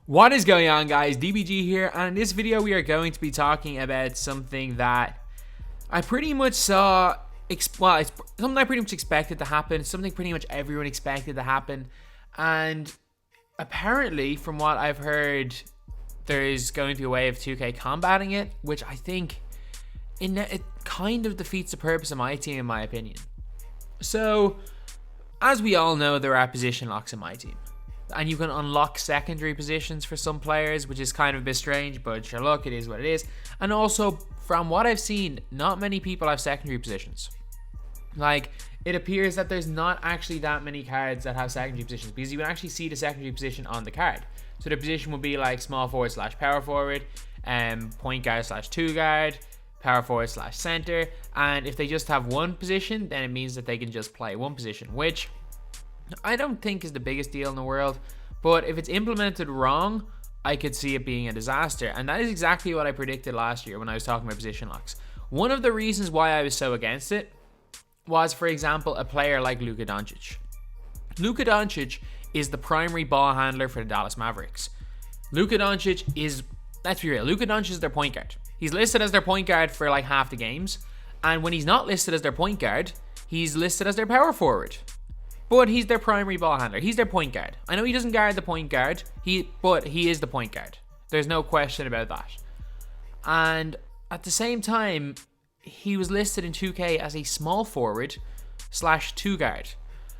What is going on, guys? DBG here, and in this video we are going to be talking about something that I pretty much saw, it's something I pretty much expected to happen, something pretty much everyone expected to happen, and apparently, from what I've heard, there is going to be a way of 2K combating it, which I think it kind of defeats the purpose of my team, in my opinion. So, as we all know, there are position locks in my team. And you can unlock secondary positions for some players, which is kind of a bit strange, but sure, look, it is what it is. And also, from what I've seen, not many people have secondary positions. Like, it appears that there's not actually that many cards that have secondary positions, because you can actually see the secondary position on the card. So the position will be like small forward / power forward, point guard / 2 guard, power forward / center. And if they just have one position, then it means that they can just play one position, which I don't think is the biggest deal in the world, but if it's implemented wrong, I could see it being a disaster. And that is exactly what I predicted last year when I was talking about position locks. One of the reasons why I was so against it was, for example, a player like Luka Doncic. Luka Doncic is the primary ball handler for the Dallas Mavericks. Luka Doncic is, let's be real, Luka Doncic is their point guard. He's listed as their point guard for like half the games, and when he's not listed as their point guard, he's listed as their power forward. But he's their primary ball handler. He's their point guard. I know he doesn't guard the point guard, but he is the point guard. There's no question about that. And at the same time, he was listed in 2K as a small forward / 2 guard.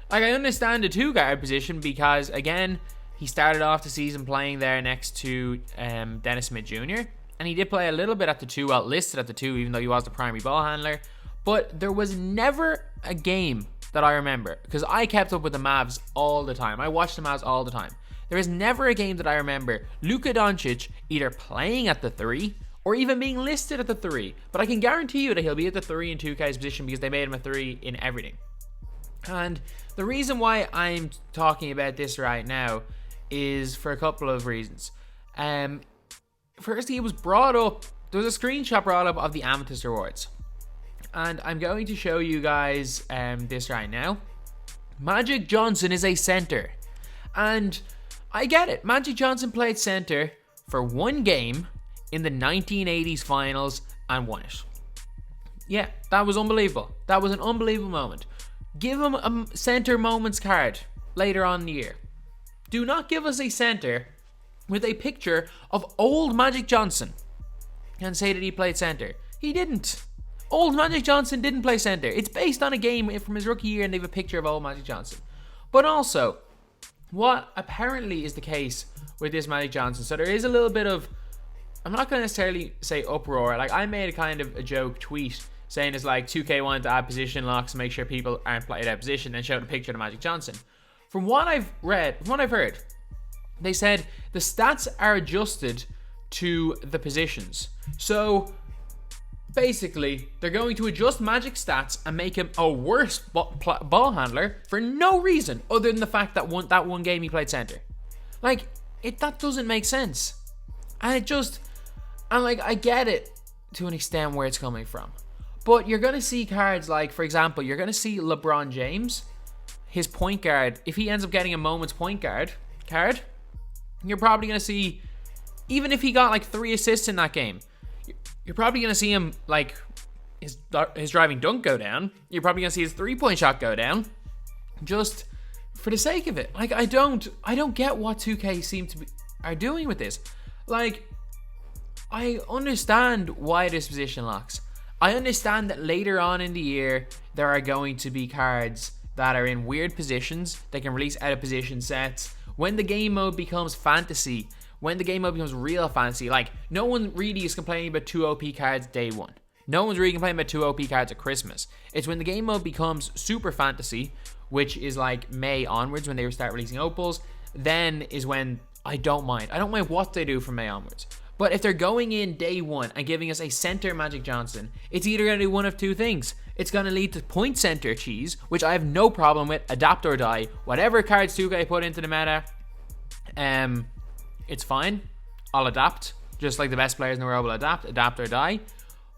Like, I understand the 2 guard position because, again, he started off the season playing there next to Dennis Smith Jr. And he did play a little bit at the 2, well, listed at the 2, even though he was the primary ball handler. But there was never a game that I remember, because I kept up with the Mavs all the time. I watched the Mavs all the time. There is never a game that I remember Luka Doncic either playing at the 3 or even being listed at the 3. But I can guarantee you that he'll be at the 3 in 2K's position because they made him a 3 in everything. And the reason why I'm talking about this right now is for a couple of reasons. Firstly, it was brought up, there was a screenshot brought up of the Amethyst Rewards. And I'm going to show you guys this right now. Magic Johnson is a center. And I get it. Magic Johnson played center for one game in the 1980s finals and won it. Yeah, that was unbelievable. That was an unbelievable moment. Give him a center moments card later on in the year. Do not give us a center with a picture of old Magic Johnson and say that he played center. He didn't. Old Magic Johnson didn't play center. It's based on a game from his rookie year and they have a picture of old Magic Johnson. But also, what apparently is the case with this Magic Johnson, so there is a little bit of, I'm not going to necessarily say uproar. Like, I made a kind of a joke tweet saying it's like 2K wanted to add position locks to make sure people aren't playing out of position and showed a picture of Magic Johnson. From what I've read, from what I've heard, they said the stats are adjusted to the positions. So basically, they're going to adjust Magic stats and make him a worse ball handler for no reason other than the fact that one game he played center. Like, that doesn't make sense. And I get it to an extent where it's coming from. But you're going to see cards like, for example, you're going to see LeBron James, his point guard, if he ends up getting a moments point guard card, you're probably going to see, even if he got like 3 assists in that game, you're probably going to see him, like, his driving dunk go down. You're probably going to see his 3-point shot go down. Just for the sake of it. Like, I don't get what 2K are doing with this. Like, I understand why there's position locks. I understand that later on in the year, there are going to be cards that are in weird positions. They can release out of position sets. When the game mode becomes fantasy, when the game mode becomes real fantasy, like, no one really is complaining about 2 OP cards day 1. No one's really complaining about 2 OP cards at Christmas. It's when the game mode becomes super fantasy, which is like May onwards when they start releasing opals, then is when I don't mind. I don't mind what they do from May onwards. But if they're going in day 1 and giving us a center Magic Johnson, it's either going to do one of 2 things. It's going to lead to point center cheese, which I have no problem with, adapt or die. Whatever cards 2K put into the meta, it's fine. I'll adapt. Just like the best players in the world will adapt or die.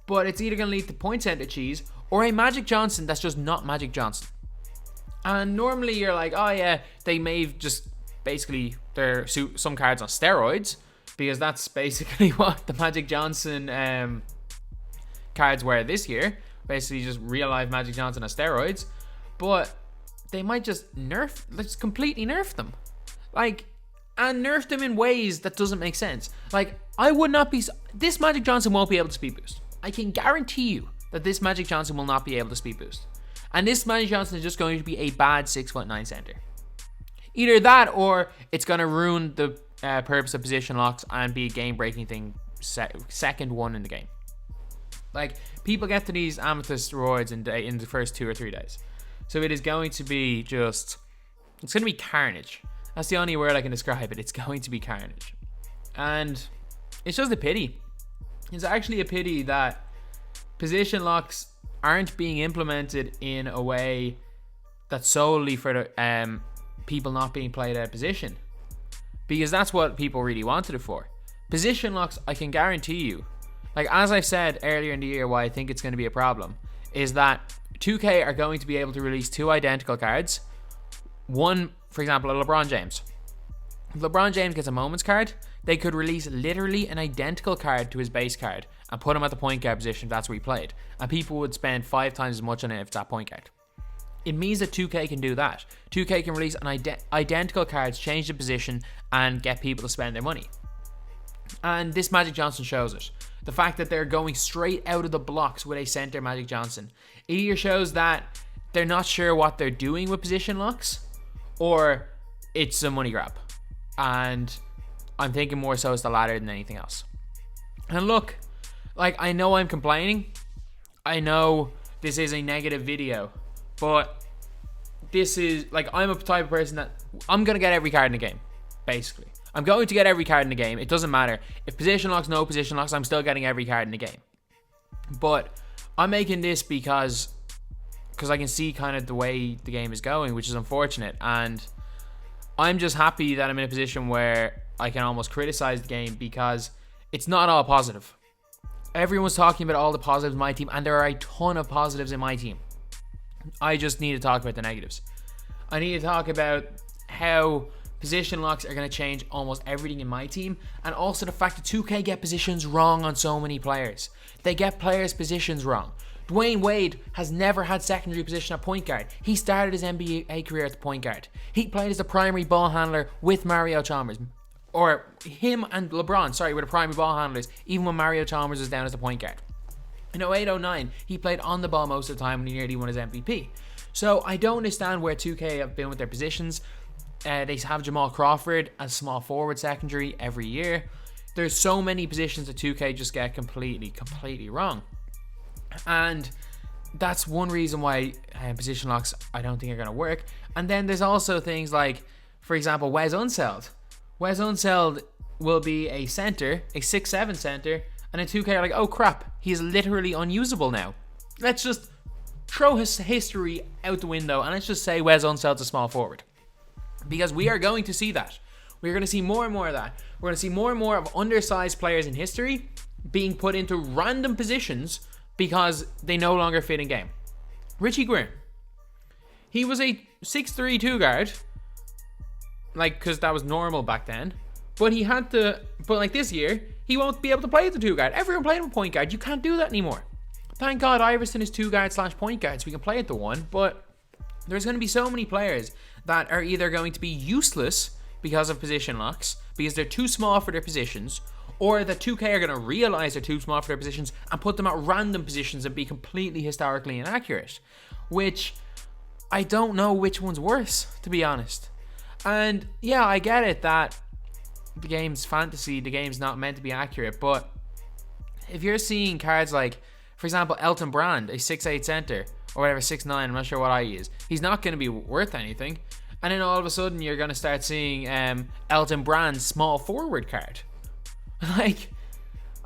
But it's either going to lead to point center cheese or a Magic Johnson that's just not Magic Johnson. And normally you're like, oh yeah, they may have just basically some cards on steroids, because that's basically what the Magic Johnson cards were this year. Basically just real life Magic Johnson on steroids. But they might just completely nerf them. And nerf them in ways that doesn't make sense. This Magic Johnson won't be able to speed boost. I can guarantee you that this Magic Johnson will not be able to speed boost. And this Magic Johnson is just going to be a bad 6'9" center. Either that, or it's going to ruin the purpose of position locks and be a game-breaking thing, second one in the game. People get to these Amethyst rewards in the first 2 or 3 days. So it is going to be it's going to be carnage. That's the only word I can describe it. It's going to be carnage. And it's just a pity. It's actually a pity that position locks aren't being implemented in a way that's solely for the people not being played out of position. Because that's what people really wanted it for. Position locks, I can guarantee you, as I've said earlier in the year, why I think it's going to be a problem, is that 2K are going to be able to release 2 identical cards. One, for example, a LeBron James. If LeBron James gets a moments card, they could release literally an identical card to his base card and put him at the point guard position if that's where he played. And people would spend 5 times as much on it if it's that point guard. It means that 2K can do that. 2K can release identical cards, change the position, and get people to spend their money. And this Magic Johnson shows it. The fact that they're going straight out of the blocks with a center Magic Johnson. It either shows that they're not sure what they're doing with position locks, or it's a money grab. And I'm thinking more so it's the latter than anything else. And look, I know I'm complaining. I know this is a negative video. But this is, I'm a type of person that I'm going to get every card in the game, basically. I'm going to get every card in the game. It doesn't matter. If position locks, no position locks, I'm still getting every card in the game. But I'm making this because I can see kind of the way the game is going, which is unfortunate. And I'm just happy that I'm in a position where I can almost criticize the game, because it's not all positive. Everyone's talking about all the positives in my team, and there are a ton of positives in my team. I just need to talk about the negatives. I need to talk about how position locks are going to change almost everything in my team, and also the fact that 2K get positions wrong on so many players. They get players' positions wrong. Dwayne Wade has never had secondary position at point guard. He started his NBA career at the point guard. He played as the primary ball handler with Mario Chalmers. Or him and LeBron, were the primary ball handlers, even when Mario Chalmers was down as the point guard. In 08-09, he played on the ball most of the time when he nearly won his MVP. So I don't understand where 2K have been with their positions. They have Jamal Crawford as small forward secondary every year. There's so many positions that 2K just get completely wrong. And that's one reason why position locks I don't think are going to work. And then there's also things like, for example, Wes Unseld. Wes Unseld will be a center, a 6'7" center, and then 2K are like, oh crap, he's literally unusable now. Let's just throw his history out the window and let's just say Wes Unseld's a small forward. Because we are going to see that. We're going to see more and more of that. We're going to see more and more of undersized players in history being put into random positions because they no longer fit in game. Richie Green. He was a 6'3" 2 guard. Because that was normal back then. But he had to, this year, he won't be able to play at the 2 guard. Everyone played with point guard. You can't do that anymore. Thank God Iverson is 2 guard / point guard, so we can play at the 1. But there's going to be so many players that are either going to be useless because of position locks, because they're too small for their positions, or that 2K are going to realize they're too small for their positions and put them at random positions and be completely historically inaccurate. Which, I don't know which one's worse, to be honest. And yeah, I get it that the game's fantasy, the game's not meant to be accurate, but if you're seeing cards like, for example, Elton Brand, a 6'8" center, or whatever, 6'9", I'm not sure what I use, he's not going to be worth anything. And then all of a sudden you're going to start seeing Elton Brand's small forward card.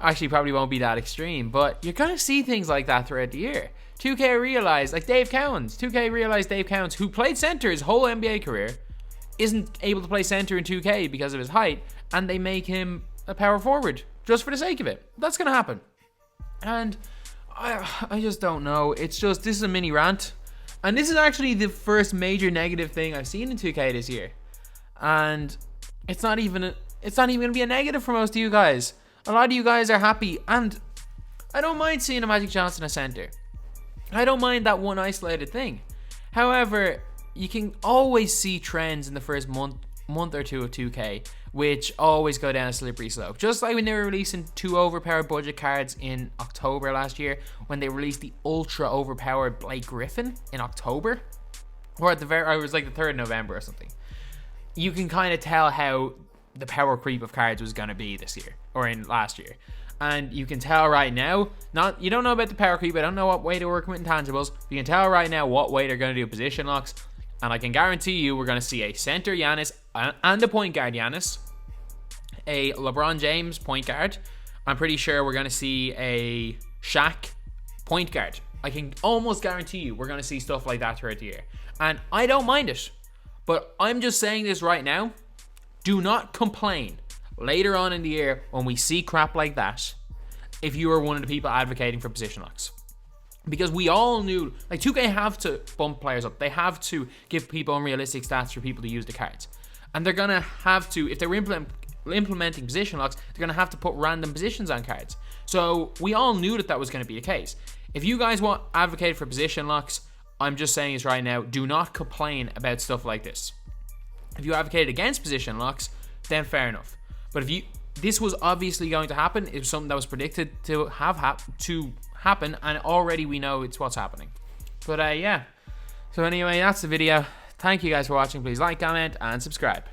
Actually probably won't be that extreme, but you're going to see things like that throughout the year. 2K realized, Dave Cowens, who played center his whole NBA career, isn't able to play center in 2K because of his height, and they make him a power forward just for the sake of it. That's going to happen. And I just don't know. It's just, this is a mini rant. And this is actually the first major negative thing I've seen in 2K this year. And it's not even gonna be a negative for most of you guys. A lot of you guys are happy, and I don't mind seeing a Magic Johnson a center. I don't mind that one isolated thing. However, you can always see trends in the first month or two of 2K, which always go down a slippery slope. Just like when they were releasing 2 overpowered budget cards in October last year, when they released the ultra overpowered Blake Griffin in October, or at the it was like the 3rd of November or something. You can kind of tell how the power creep of cards was going to be this year, or in last year. And you can tell right now, you don't know about the power creep, I don't know what way they're working with intangibles, but you can tell right now what way they're going to do position locks. And I can guarantee you we're going to see a center Giannis and a point guard Giannis, a LeBron James point guard. I'm pretty sure we're going to see a Shaq point guard. I can almost guarantee you we're going to see stuff like that throughout the year. And I don't mind it. But I'm just saying this right now. Do not complain later on in the year when we see crap like that if you are one of the people advocating for position locks. Because we all knew, like, 2K have to bump players up. They have to give people unrealistic stats for people to use the cards. And they're going to have to, if they're implementing position locks, they're going to have to put random positions on cards. So we all knew that was going to be the case. If you guys want advocate for position locks, I'm just saying this right now, do not complain about stuff like this. If you advocated against position locks, then fair enough. But if this was obviously going to happen, it was something that was predicted to happen, and already we know it's what's happening. But yeah. So anyway, that's the video. Thank you guys for watching. Please like, comment, and subscribe.